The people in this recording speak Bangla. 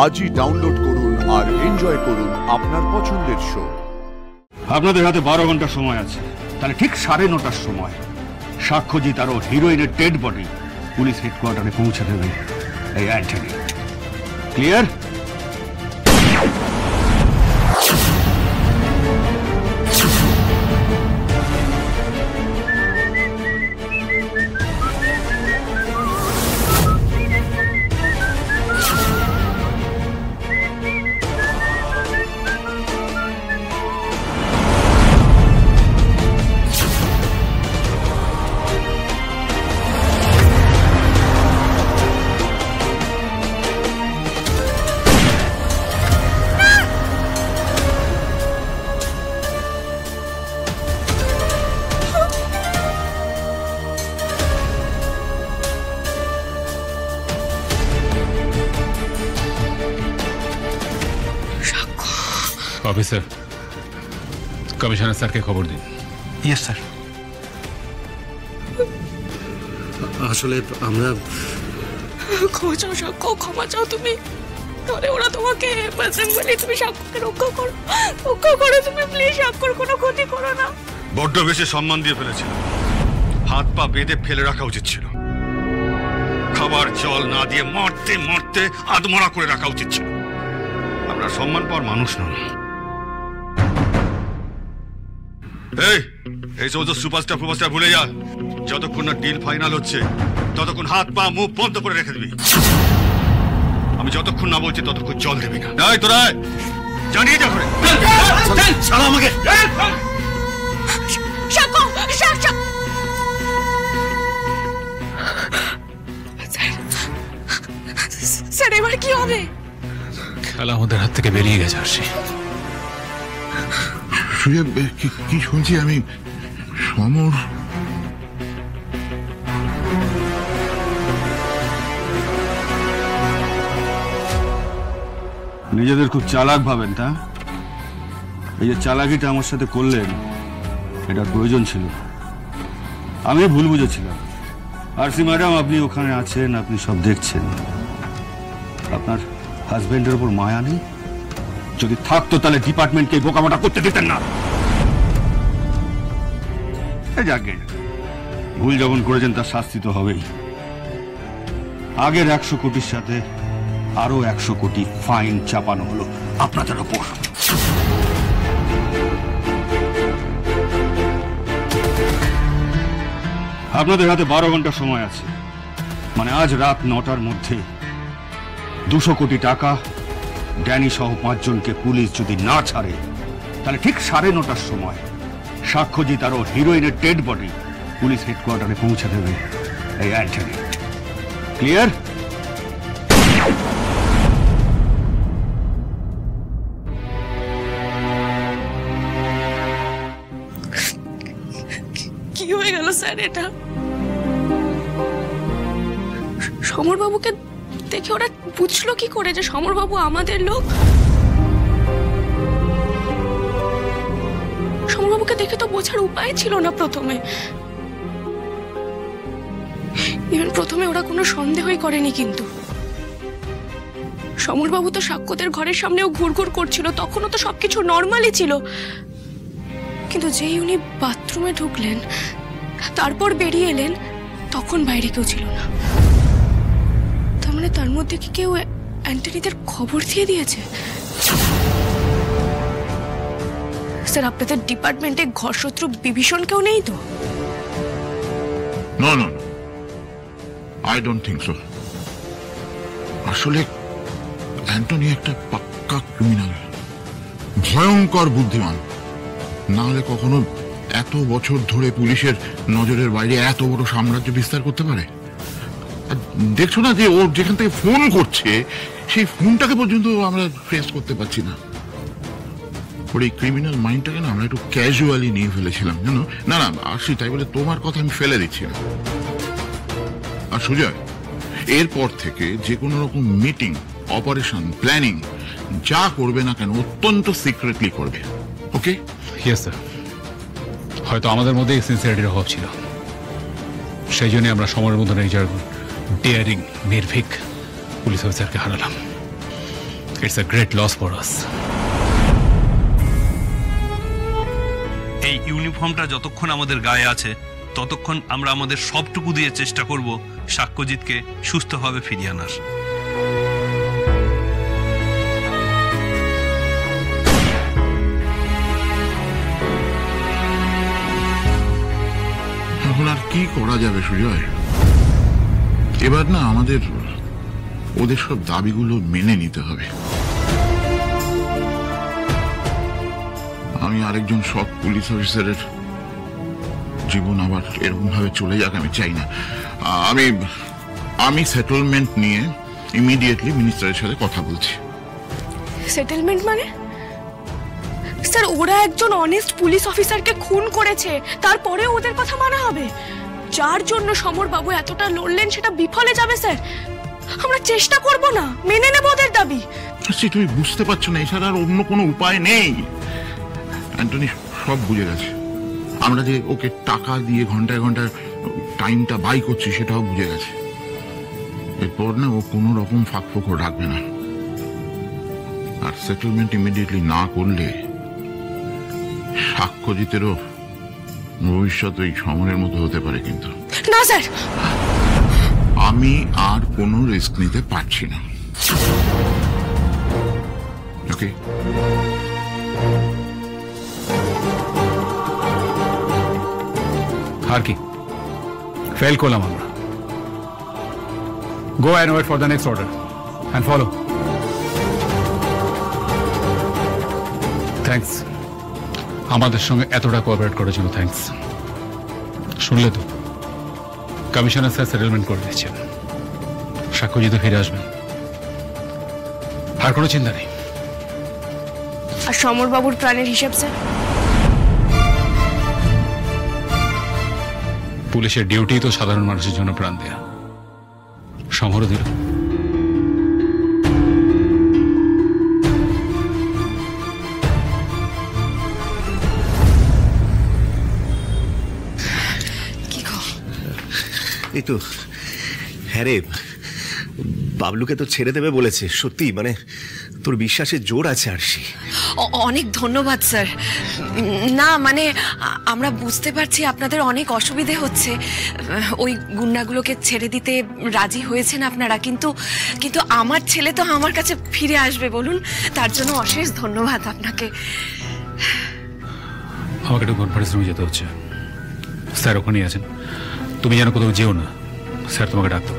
আজই ডাউনলোড করুন আর এনজয় করুন আপনার পছন্দের শো। আপনাদের হাতে 12 ঘন্টা সময় আছে, তাহলে ঠিক 9:30টার সময় সাক্ষ্যজিৎ আর হিরোইনের ডেড বডি পুলিশ হেডকোয়ার্টারে পৌঁছে দেবে এই অ্যান্টনি। ক্লিয়ার? অফিসার, কমিশনার স্যারকে খবর দিন। Yes sir. আসলে আমরা ক্ষমা চাও সাক্ষ্য, ক্ষমা চাও তুমি। তাহলে ওরা তোমাকে হেফাজত বলে তুমি সাক্ষ্যকে রক্ষা করো, তুমি প্লিজ সাক্ষ্যর কোনো ক্ষতি করো না। বড্ড বেশি সম্মান দিয়ে ফেলেছিল, হাত পা বেঁধে ফেলে রাখা উচিত ছিল। খাবার জল না দিয়ে মারতে মারতে আধমরা করে রাখা উচিত ছিল। আমরা সম্মান পাওয়ার মানুষ নন। এই সমস্ত সুপারস্টার ভুলে যা। যতক্ষণ না ডিল ফাইনাল হচ্ছে ততক্ষণ হাত পা মুখ বন্ধ করে রেখে দিবি। আমি যতক্ষণ না বলছি ততক্ষণ জল দিবি না। তোরা জানিয়ে যা করে ছাড়া আমাকে। স্যার এবার কি হবে? খেলা আমাদের হাত থেকে বেরিয়ে গেছে। আসি কি শুনছি আমি, সমর নিজেদের খুব চালাক ভাবেন, তা এই যে চালাকিটা আমার সাথে করলেন এটা প্রয়োজন ছিল। আমি ভুল বুঝেছিলাম। আরসি ম্যাডাম, আপনি ওখানে আছেন, আপনি সব দেখছেন। আপনার হাজবেন্ডের উপর মায়া নেই? যদি থাকতো তাহলে ডিপার্টমেন্টকে বোকামোটা করতে দিতেন না। যাকে ভুল যখন করেছেন তার শাস্তি তো হবেই। আগের 100 কোটির সাথে আরো 100 কোটি ফাইন চাপানো হলো আপনাদের ওপর। আপনাদের হাতে 12 ঘন্টা সময় আছে, মানে আজ রাত 9টার মধ্যে 200 কোটি টাকা ড্যানি সহ 5 জনকে পুলিশ যদি না ছাড়ে তাহলে ঠিক 9:30টার সময় সাক্ষ্যজিৎ আর হিরোইনের ডেড বডি পুলিশ হেডকোয়ার্টারে পৌঁছে দেবে এই অ্যান্টনি। ক্লিয়ার? কি হয়ে গেল স্যার এটা? সমরবাবুকে দেখে ওরা বুঝলো কি করে যে সমরবাবু আমাদের লোক? সমরবাবুকে দেখে তো বোঝার উপায় ছিল না প্রথমে। প্রথমে ওরা কোনো সন্দেহই করেনি, কিন্তু সমরবাবু তো সাক্ষ্যদের ঘরের সামনেও ঘুরঘুর করছিল, তখনও তো সবকিছু নর্মালি ছিল। কিন্তু যেই উনি বাথরুমে ঢুকলেন, তারপর বেরিয়ে এলেন, তখন বাইরে কেউ ছিল না। তার মানে তার মধ্যে কি কেউ অ্যান্টনিদের খবর দিয়ে দিয়েছে? স্যার, আপনাদের ডিপার্টমেন্টে ঘরশত্রু বিভীষণ কেউ নেই তো? No no, I don't think so. আসলে অ্যান্টনি একটা পাক্কা ক্রিমিনাল, ভয়ঙ্কর বুদ্ধিমান। না হলে কখনো এত বছর ধরে পুলিশের নজরের বাইরে এত বড় সাম্রাজ্য বিস্তার করতে পারে? দেখছো না যে ও যেখান থেকে ফোন করছে সেই ফোনটাকে পর্যন্ত আমরা ফেস করতে পারছি না। ওর এই ক্রিমিনাল মাইন্ডটাকে না আমরা একটু ক্যাজুয়ালি নিয়ে ফেলেছিলাম, জানো? না না আসি, তাই বলে তোমার কথা আমি ফেলে দিচ্ছি না। আর সুজয়, এরপর থেকে যে কোনো রকম মিটিং, অপারেশন, প্ল্যানিং যা করবে না কেন অত্যন্ত সিক্রেটলি করবে, ওকে? Yes sir. হয়তো আমাদের মধ্যে সিনসিয়ারিটির অভাব ছিল, সেই জন্য আমরা সময়ের মধ্যে নিজের ডেয়ারিং নির্ভীক পুলিশ অফিসারকে হারালাম। It's a great loss for us. এই ইউনিফর্মটা যতক্ষণ আমাদের গায়ে আছে ততক্ষণ আমরা আমাদের সবটুকু দিয়ে চেষ্টা করব সাক্ষ্যজিৎকে সুস্থভাবে ফিরিয়ে আনার। এখন আর কি করা যাবে সুজয়? এবার না আমাদের ওদের সব দাবিগুলো মেনে নিতে হবে। আমি আরেকজন সৎ পুলিশ অফিসারের জীবন আবার এরকম ভাবে চলে যাক আমি চাই না। আমি সেটেলমেন্ট নিয়ে ইমিডিয়েটলি মিনিস্টারের সাথে কথা বলছি। সেটেলমেন্ট মানে? স্যার, ওরা একজন অনেস্ট পুলিশ অফিসারকে খুন করেছে, তারপরে ওদের কথা মানা হবে? যার জন্য সমর বাবু এতটা লড়লেন সেটা বিফলে যাবে স্যার। আমরা চেষ্টা করব না, মেনে নেব ওদের দাবি। তুমি বুঝতে পারছো না, এছাড়া আর অন্য কোনো উপায় নেই। অ্যান্টনি সব বুঝে গেছে। আমরা যে ওকে টাকা দিয়ে ঘন্টায় ঘন্টায় টাইমটা বাই করছি সেটাও বুঝে গেছে। এরপর না ও কোনো রকম ফাঁক ফোকর রাখবে না। আর সেটেলমেন্ট ইমিডিয়েটলি না করলে সাক্ষ্যজিতেরও ভবিষ্যৎ ওই সমরের মতো হতে পারে। কিন্তু না স্যার, আমি আর কোনো রিস্ক নিতে পারছি না। ওকে, আর কি ফেল করলাম আমরা। Go and wait for the next order and follow. Thanks আমাদের সঙ্গে এতটা কোঅপারেট করার জন্য। থ্যাঙ্কস। শুনলে তো, কমিশনার স্যার সেটেলমেন্ট করে দিচ্ছেন, সাক্ষ্যজিৎ ফিরে আসবেন, আর কোনো চিন্তা নেই। আর সমর বাবুর প্রাণের হিসাব স্যার? পুলিশের ডিউটি তো সাধারণ মানুষের জন্য প্রাণ দেয়া। সমরও দিল। এই তো, হ্যাঁ রে, বাবলুকে তো ছেড়ে দেবে বলেছে। সত্যি মানে তোর বিশ্বাসের জোর আছে আরশি। অনেক ধন্যবাদ স্যার। না মানে আমরা বুঝতে পারছি আপনাদের অনেক অসুবিধে হচ্ছে, ওই গুন্ডাগুলোকে ছেড়ে দিতে রাজি হয়েছেন আপনারা, কিন্তু কিন্তু আমার ছেলে তো আমার কাছে ফিরে আসবে বলুন, তার জন্য অশেষ ধন্যবাদ আপনাকে। আমাকে একটু কনফারেন্স রুমে যেতে হচ্ছে, স্যার ওখানেই আছেন। তুমি যেন কোথাও যেও না, স্যার তোমাকে ডাকতে